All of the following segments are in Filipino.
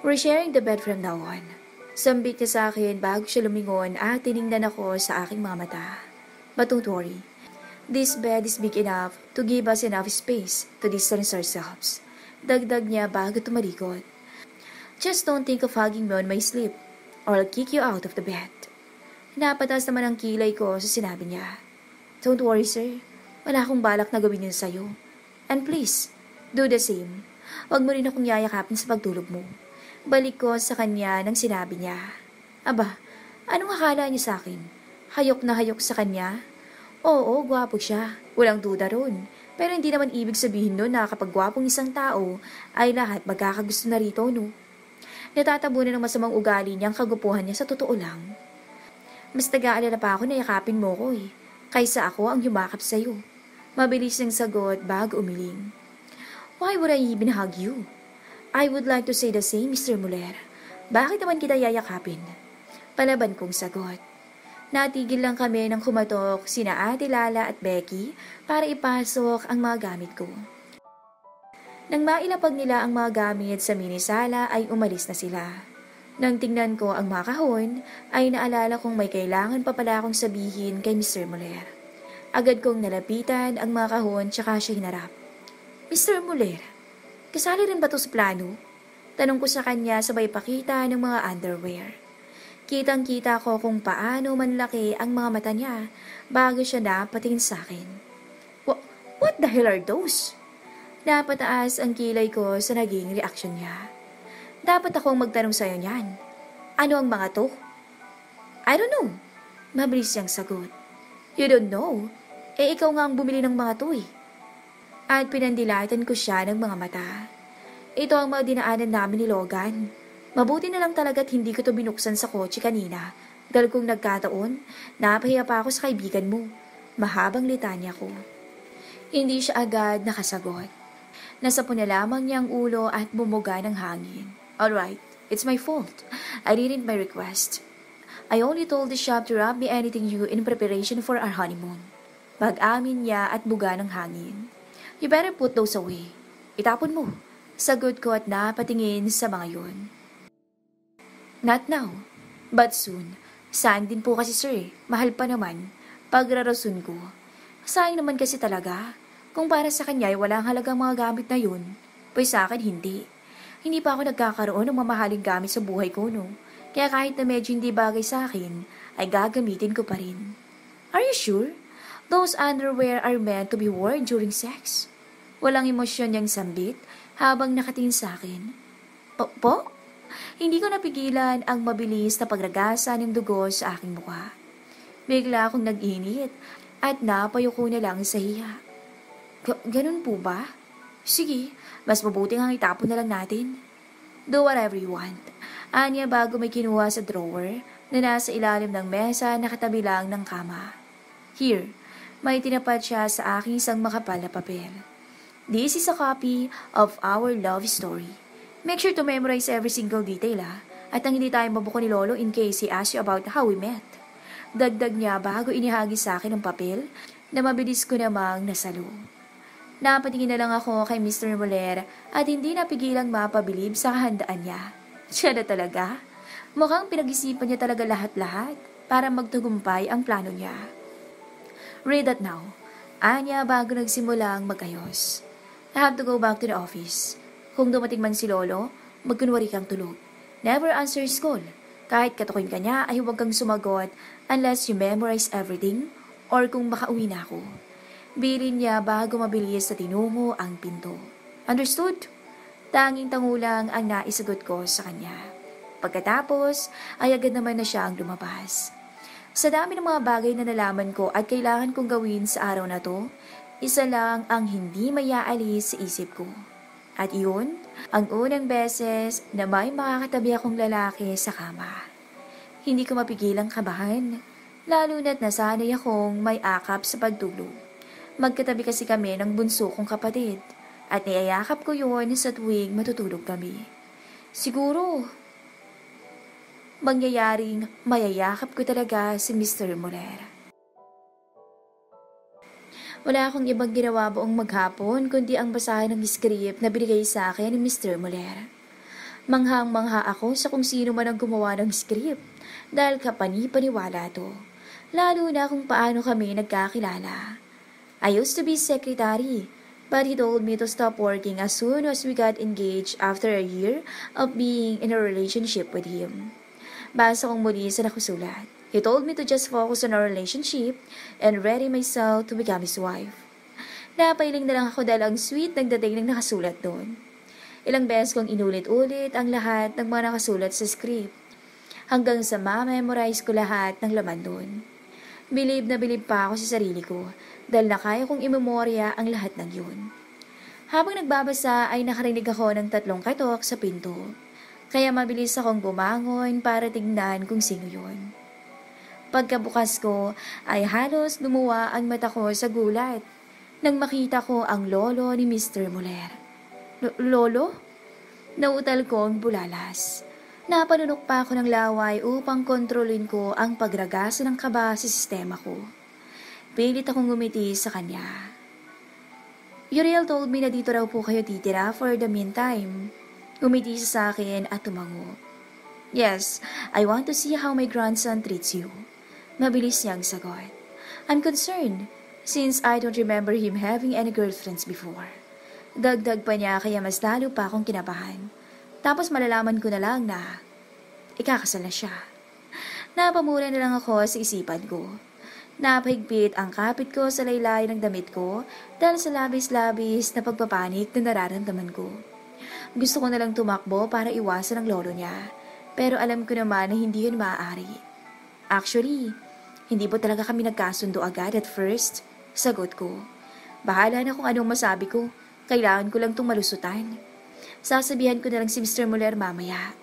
We're sharing the bed from now on. Sambit niya sa akin bago siya lumingon at tiningnan ako sa aking mga mata. But don't worry. This bed is big enough to give us enough space to distance ourselves. Dagdag niya bago tumalikod. Just don't think of hugging me on my sleep or I'll kick you out of the bed. Napatas naman ang kilay ko sa sinabi niya. Don't worry, sir. Wala akong balak na gawin yun sa'yo. And please, do the same. Huwag mo rin akong yayakapin sa pagtulog mo. Balik ko sa kanya nang sinabi niya. Aba, anong akala niyo sa akin? Hayok na hayok sa kanya? Oo, gwapo siya. Walang duda ron. Pero hindi naman ibig sabihin nun na kapag gwapong isang tao, ay lahat magkakagusto na rito, no? Natatabunan ng masamang ugali niya ang kagupuhan niya sa totoo lang. Mas nag-aalala pa ako na yakapin mo ko eh, kaysa ako ang yumakap sa'yo. Mabilis niyang sagot bago umiling. Why would I even hug you? I would like to say the same, Mr. Muller. Bakit naman kita yayakapin? Palaban kong sagot. Natigil lang kami nang kumatok sina Ate Lala at Becky para ipasok ang mga gamit ko. Nang mailapag nila ang mga gamit sa minisala ay umalis na sila. Nang tingnan ko ang mga kahon ay naalala kong may kailangan pa pala akong sabihin kay Mr. Muller. Agad kong nalapitan ang mga kahon tsaka siya hinarap. Mr. Muller, kasali rin ba to sa plano? Tanong ko sa kanya sabay pakita ng mga underwear. Kitang-kita ko kung paano manlaki ang mga mata niya bago siya napatingin sa akin. What the hell are those? Napataas ang kilay ko sa naging reaksyon niya. Dapat akong magtanong sa'yo niyan. Ano ang mga to? I don't know. Mabilis siyang sagot. You don't know? Eh ikaw nga ang bumili ng mga to eh. At pinandilatan ko siya ng mga mata. Ito ang mga dinaanan namin ni Logan. Mabuti na lang talaga't hindi ko to binuksan sa kotse kanina. Dahil kung nagkataon, napahiya pa ako sa kaibigan mo. Mahabang litanya ko. Hindi siya agad nakasagot. Nasapo na lamang niya ang ulo at bumuga ng hangin. Alright, it's my fault. I didn't my request. I only told the shop to wrap me anything new in preparation for our honeymoon. Mag-amin niya at buga ng hangin. You better put those away. Itapon mo. Sagot ko at napatingin sa mga yun. Not now, but soon. Saan din po kasi sir, mahal pa naman. Pagrarason ko. Sayang naman kasi talaga. Kung para sa kanya ay walang halagang mga gamit na yun, pues sa akin hindi. Hindi pa ako nagkakaroon ng mamahaling gamit sa buhay ko, no? Kaya kahit na medyo hindi bagay sa akin, ay gagamitin ko pa rin. Are you sure? Those underwear are meant to be worn during sex. Walang emosyon niyang sambit habang nakatingin sa akin. Po? Hindi ko napigilan ang mabilis na pagragasa ng dugo sa aking mukha. Bigla akong nag-init at napayuko na lang sa hiya. Ganun po ba? Sige, mas mabuti nga itapon na lang natin. Do whatever you want. Anya bago may kinuha sa drawer na nasa ilalim ng mesa na katabi lang ng kama. Here, may tinapat siya sa aking isang makapal na papel. This is a copy of our love story. Make sure to memorize every single detail at ang hindi tayo mabuko ni Lolo in case he asks you about how we met. Dagdag niya bago inihagi sa akin ang papel na mabilis ko namang nasalo. Napatingin na lang ako kay Mr. Muller at hindi napigilang mapabilib sa kahandaan niya. Siya na talaga. Mukhang pinag-isipan niya talaga lahat-lahat para magtagumpay ang plano niya. Read that now. Anya bago nagsimulang magayos. I have to go back to the office. Kung dumating man si Lolo, magkunwari kang tulog. Never answer his call. Kahit katukin ka niya ay huwag kang sumagot unless you memorize everything or kung makauwi na ako. Bilin niya bago mabilis na tinungo ang pinto. Understood? Tanging tangulang ang naisagot ko sa kanya. Pagkatapos ay agad naman na siya ang lumabas. Sa dami ng mga bagay na nalaman ko at kailangan kong gawin sa araw na to, isa lang ang hindi mayaalis sa isip ko. At iyon, ang unang beses na may makakatabi akong lalaki sa kama. Hindi ko mapigilang kabahan, lalo na't nasanay akong may akap sa pagtulog. Magkatabi kasi kami ng bunso kong kapatid at niyayakap ko yun sa tuwing matutulog kami. Siguro, mangyayaring mayayakap ko talaga si Mr. Muller. Wala akong ibang ginawa buong maghapon kundi ang basahin ng script na binigay sa akin ni Mr. Muller. Manghang-mangha ako sa kung sino man ang gumawa ng script dahil kapani-paniwala to. Lalo na kung paano kami nagkakilala. I used to be secretary, but he told me to stop working as soon as we got engaged after a year of being in a relationship with him. Basa kong muli sa nakusulat. He told me to just focus on our relationship and ready myself to become his wife. Napailing na lang ako dahil ang sweet nagdating ng nakasulat doon. Ilang beses kong inulit-ulit ang lahat ng mga nakasulat sa script hanggang sa ma-memorize ko lahat ng laman doon. Bilib na bilib pa ako sa sarili ko dahil nakaya kong imemorya ang lahat ng yun. Habang nagbabasa ay nakarinig ako ng 3 katok sa pinto. Kaya mabilis akong bumangon para tingnan kung sino yun. Pagkabukas ko ay halos lumuwa ang mata ko sa gulat nang makita ko ang lolo ni Mr. Muller. Lolo? Nautal ko ang bulalas. Napanunok pa ako ng laway upang kontrolin ko ang pagragasa ng kaba sa sistema ko. Pilit akong ngumiti sa kanya. Uriel told me na dito raw po kayo titira for the meantime. Ngumiti siya sa akin at tumango. Yes, I want to see how my grandson treats you. Mabilis niyang sagot. I'm concerned since I don't remember him having any girlfriends before. Dagdag pa niya kaya mas lalo pa akong kinabahan. Tapos malalaman ko na lang na ikakasal na siya. Napamura na lang ako sa isipan ko. Napahigpit ang kapit ko sa laylay ng damit ko dahil sa labis-labis na pagpapanik na nararamdaman ko. Gusto ko na lang tumakbo para iwasan ang lolo niya. Pero alam ko naman na hindi yun maaari. Actually, hindi po talaga kami nagkasundo agad at first. Sagot ko. Bahala na kung anong masabi ko. Kailangan ko lang itong malusutan. Sasabihan ko na lang si Mr. Muller mamaya.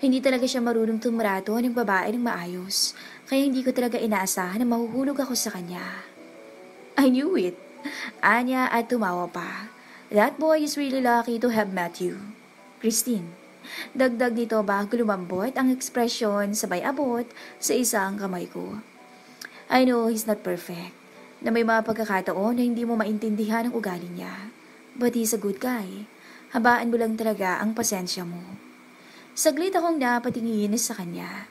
Hindi talaga siya marunong tumrato ng babae ng maayos. Kaya hindi ko talaga inaasahan na mahuhulog ako sa kanya. I knew it. Anya at tumawa pa. That boy is really lucky to have met you. Christine. Dagdag nito bago lumambot ang ekspresyon sabay abot sa isang kamay ko. I know he's not perfect. Na may mga pagkakataon na hindi mo maintindihan ang ugali niya. But he's a good guy. Habaan mo lang talaga ang pasensya mo. Saglit akong napatingin sa kanya.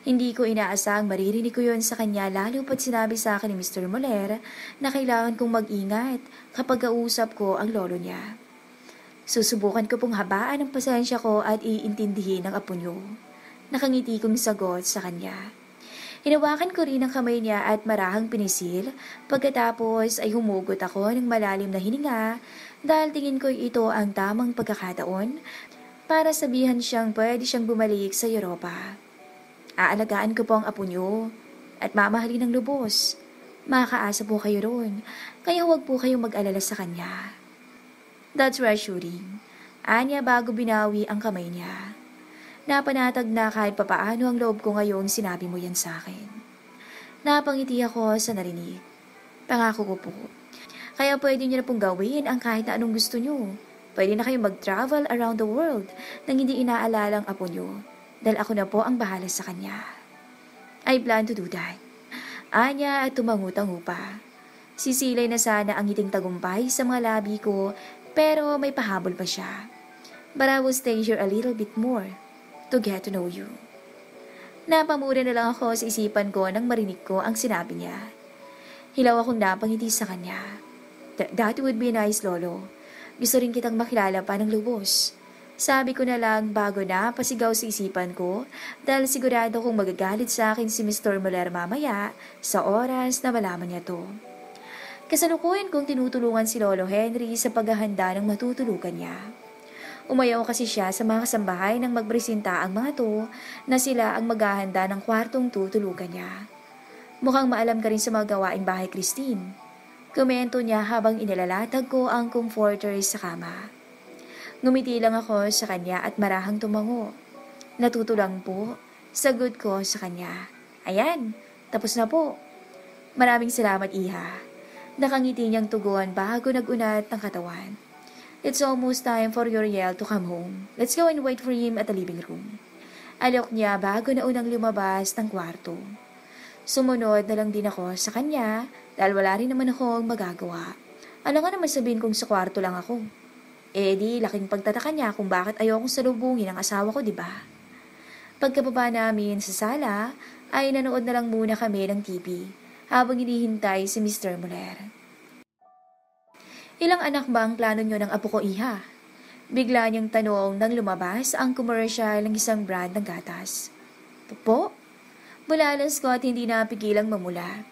Hindi ko inaasang maririnig ko yon sa kanya lalo pat sinabi sa akin ni Mr. Muller na kailangan kong mag-ingat kapag kausap ko ang lolo niya. Susubukan ko pong habaan ang pasensya ko at iintindihin ang apo niyo. Nakangiti kong sagot sa kanya. Hinawakan ko rin ang kamay niya at marahang pinisil pagkatapos ay humugot ako ng malalim na hininga dahil tingin ko ito ang tamang pagkakataon para sabihan siyang pwede siyang bumalik sa Europa. Aalagaan ko po ang apo niyo at mamahalin ng lubos. Makakaasa po kayo roon, kaya huwag po kayong mag-alala sa kanya. That's reassuring. Anya bago binawi ang kamay niya. Napanatag na kahit papaano ang loob ko ngayong sinabi mo yan sa akin. Napangiti ako sa narinig. Pangako ko po. Kaya pwede niyo na pong gawin ang kahit na anong gusto niyo. Pwede na kayong mag-travel around the world nang hindi inaalala ang apo niyo. Dahil ako na po ang bahala sa kanya. I plan to do that. Anya at tumangu-tangu pa. Sisilay na sana ang ngiting tagumpay sa mga labi ko pero may pahabol pa siya. But I will stay here a little bit more to get to know you. Napamura na lang ako sa isipan ko nang marinig ko ang sinabi niya. Hilaw akong napangiti sa kanya. That would be nice, Lolo. Gusto rin kitang makilala pa ng lubos. Sabi ko na lang bago na pasigaw sa isipan ko dahil sigurado kong magagalit sa akin si Mr. Muller mamaya sa oras na malaman niya to. Kasalukuyan kong tinutulungan si Lolo Henry sa paghahanda ng matutulugan niya. Umayaw kasi siya sa mga kasambahay nang magpresenta ang mga to na sila ang maghahanda ng kwartong tutulugan niya. Mukhang maalam ka rin sa mga gawaing bahay, Christine. Komento niya habang inilalatag ko ang comforter sa kama. Ngumiti lang ako sa kanya at marahang tumango. Natuto lang po. Sagot ko sa kanya. Ayan, tapos na po. Maraming salamat, Iha. Nakangiti niyang tugon bago nagunat ng katawan. It's almost time for Uriel to come home. Let's go and wait for him at the living room. Alok niya bago na unang lumabas ng kwarto. Sumunod na lang din ako sa kanya dahil wala rin naman akong magagawa. Ano nga naman sabihin kung sa kwarto lang ako? Eh di, laking pagtataka niya kung bakit ayokong salubungin ang asawa ko, di ba? Pagkababa namin sa sala, ay nanood na lang muna kami ng TV habang hinihintay si Mr. Muller. Ilang anak ba ang plano niyo ng apo ko, iha? Bigla niyang tanong nang lumabas ang commercial ng isang brand ng gatas. Po? Bulalas ko at hindi napigilang mamula.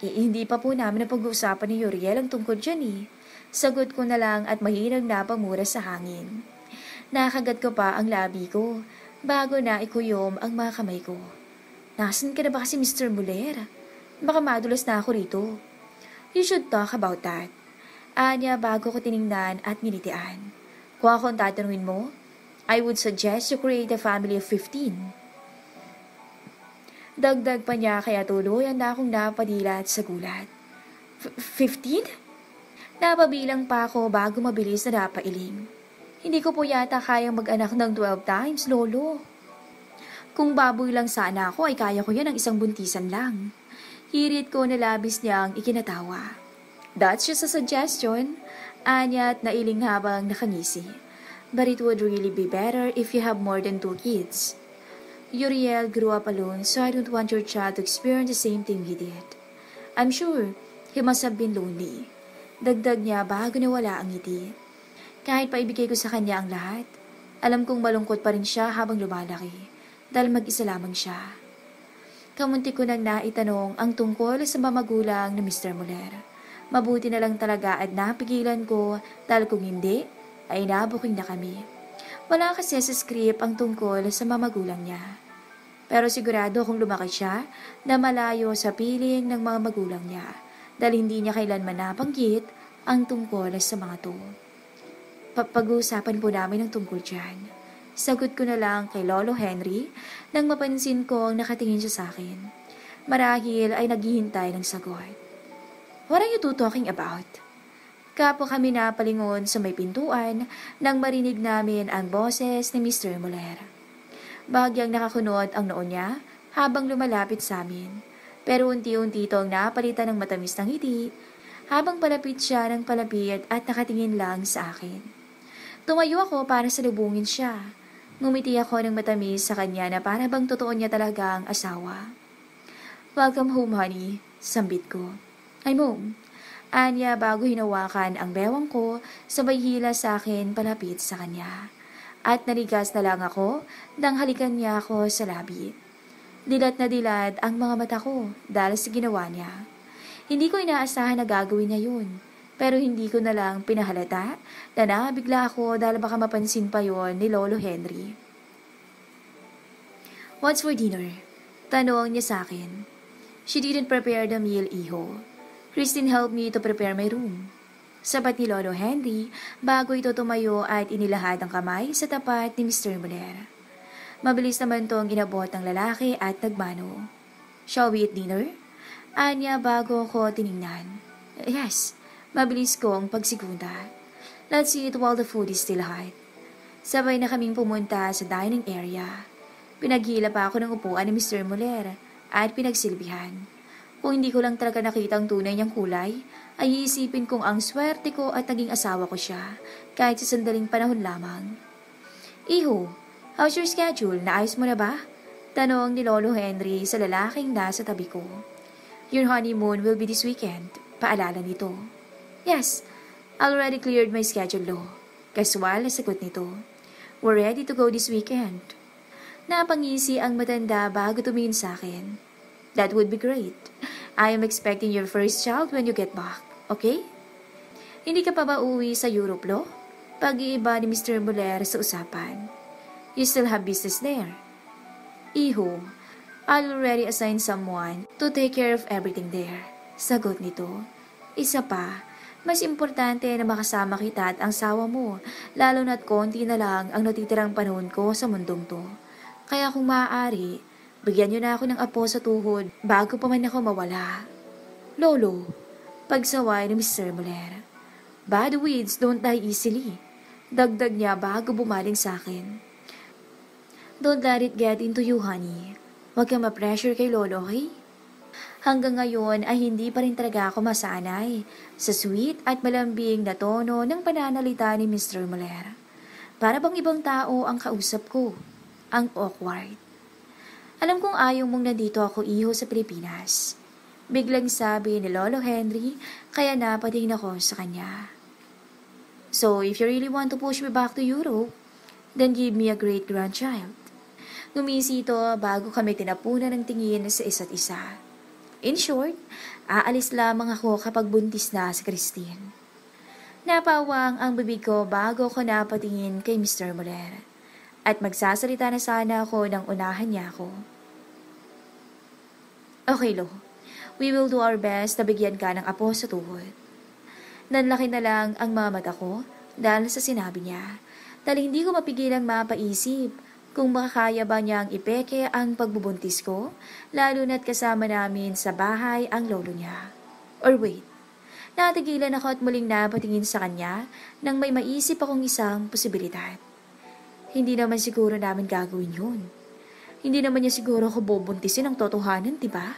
Hindi pa po namin napag-uusapan ni Uriel ang tungkol dyan eh. Sagot ko na lang at mahinang napamura sa hangin. Nakagat ko pa ang labi ko bago na ikuyom ang mga kamay ko. Nasaan ka na ba kasi Mr. Muller? Baka madulas na ako rito. You should talk about that. Anya bago ko tiningnan at nilitian. Kung ako ang tatanungin mo, I would suggest you create a family of 15. Dagdag pa niya kaya tuluyan na akong napadilat sa gulat. 15? Napabilang pa ako bago mabilis na napailing. Hindi ko po yata kayang mag-anak ng 12 times, lolo. Kung baboy lang sana ako ay kaya ko yan ng isang buntisan lang. Hirit ko na labis niyang ikinatawa. That's just a suggestion. Anya at nailing habang nakangisi. But it would really be better if you have more than 2 kids. Uriel grew up alone, so I don't want your child to experience the same thing he did. I'm sure he must have been lonely. Dagdag niya bago nawala ang ngiti. Kahit paibigay ko sa kanya ang lahat, alam kong malungkot pa rin siya habang lumalaki, dahil mag-isa lamang siya. Kamunti ko nang naitanong ang tungkol sa mamagulang ni Mr. Muller. Mabuti na lang talaga at napigilan ko dahil kung hindi, ay nabuking na kami. Wala kasi sa script ang tungkol sa mamagulang niya. Pero sigurado kung lumaki siya na malayo sa piling ng mga magulang niya dahil hindi niya kailanman nabanggit ang tungkol sa mga to. Pag-uusapan po namin ang tungkol dyan. Sagot ko na lang kay Lolo Henry nang mapansin kong nakatingin siya sa akin. Marahil ay naghihintay ng sagot. What are you two talking about? Kapo kami napalingon sa may pintuan nang marinig namin ang boses ni Mr. Muller. Bagyang nakakunot ang noo niya habang lumalapit sa amin. Pero unti-unti itong napalitan ng matamis ng ngiti habang palapit siya ng palapit at nakatingin lang sa akin. Tumayo ako para salubungin siya. Ngumiti ako ng matamis sa kanya na para bang totoo niya talaga ang asawa. Welcome home, honey, sambit ko. I'm home. Anya bago hinawakan ang bewang ko, sabay hila sa akin palapit sa kanya. At naligas na lang ako nang halikan niya ako sa labi. Dilat na dilad ang mga mata ko dahil sa ginawa niya. Hindi ko inaasahan na gagawin niya yun. Pero hindi ko na lang pinahalata na nabigla ako dahil baka mapansin pa yon ni Lolo Henry. What's for dinner? Tanong niya sa akin. She didn't prepare the meal, iho. Christine helped me to prepare my room. Sabat ni Lolo Henry bago ito tumayo at inilahad ang kamay sa tapat ni Mr. Muller. Mabilis naman itong inabot ng lalaki at nagmano. Shall we eat dinner? Anya bago ko tiningnan. Yes, mabilis kong pagsigunda. Let's eat while the food is still hot. Sabay na kaming pumunta sa dining area. Pinaghila pa ako ng upuan ni Mr. Muller at pinagsilbihan. Kung hindi ko lang talaga nakita ang tunay niyang kulay, ay iisipin kong ang swerte ko at naging asawa ko siya, kahit sa sandaling panahon lamang. Iho, how's your schedule? Naayos mo na ba? Tanong ni Lolo Henry sa lalaking nasa tabi ko. Your honeymoon will be this weekend. Paalala nito. Yes, I already cleared my schedule, Lo. Kaswal na sagot nito. We're ready to go this weekend. Napangisi ang matanda bago tumingin sa akin. That would be great. I am expecting your first child when you get back, okay? Hindi ka pa ba uwi sa Europe, Lo? Pag-iiba ni Mr. Muller sa usapan. You still have business there. Iho, I'll already assign someone to take care of everything there. Sagot nito. Isa pa, mas importante na makasama kita at ang sawa mo, lalo na't konti na lang ang natitirang panahon ko sa mundong to. Kaya kung maaari, bigyan niyo na ako ng apo sa tuhod bago pa man ako mawala. Lolo, pagsaway ni Mr. Muller. Bad weeds don't die easily. Dagdag niya bago bumaling sa akin. Don't let it get into you, honey. Huwag kang ma-pressure kay Lolo, okay? Hanggang ngayon ay hindi pa rin talaga ako masanay sa sweet at malambing na tono ng pananalita ni Mr. Muller. Para bang ibang tao ang kausap ko. Ang awkward. Alam kong ayaw mong nandito ako iho sa Pilipinas. Biglang sabi ni Lolo Henry, kaya napatingin ako sa kanya. So, if you really want to push me back to Europe, then give me a great grandchild. Ngumisi ito bago kami tinapunan ng tingin sa isa't isa. In short, aalis lamang ako kapag buntis na si Christine. Napawang ang bibig ko bago ko napatingin kay Mr. Muller. At magsasalita na sana ako nang unahan niya ako. Okay, Lo. We will do our best na bigyan ka ng apo sa tuhod. Nanlaki na lang ang mga mata ko dahil sa sinabi niya. Dahil hindi ko mapigilang mapaisip kung makakaya ba niyang ipeke ang pagbubuntis ko, lalo na't kasama namin sa bahay ang lolo niya. Or wait, natigilan ako at muling napatingin sa kanya nang may maisip akong isang posibilidad. Hindi naman siguro namin gagawin yun. Hindi naman niya siguro ako bubuntisin ang totohanan, diba?